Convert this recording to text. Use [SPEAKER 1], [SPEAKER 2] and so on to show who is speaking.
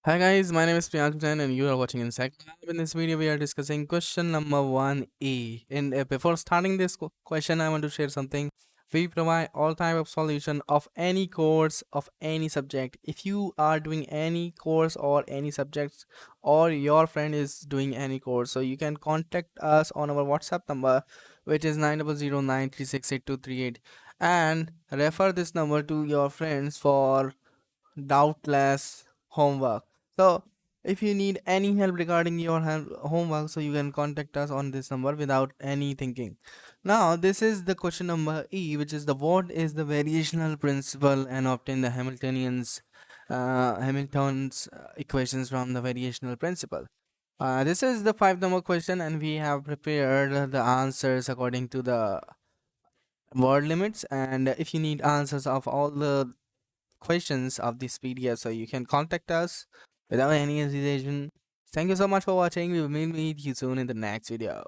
[SPEAKER 1] Hi guys, my name is Priyank Jain and you are watching Insect Lab. In this video, we are discussing question number 1A. Before starting this question, I want to share something. We provide all type of solution of any course of any subject. If you are doing any course or any subjects, or your friend is doing any course, so you can contact us on our WhatsApp number, which is 9009368238, and refer this number to your friends for doubtless homework. So if you need any help regarding your homework, so you can contact us on this number without any thinking. Now this is the question number E, which is the what is the variational principle and obtain the Hamilton's equations from the variational principle. This is the 5 number question, and we have prepared the answers according to the word limits. And if you need answers of all the questions of this PDF, so you can contact us without any hesitation. Thank you so much for watching. We will meet you soon in the next video.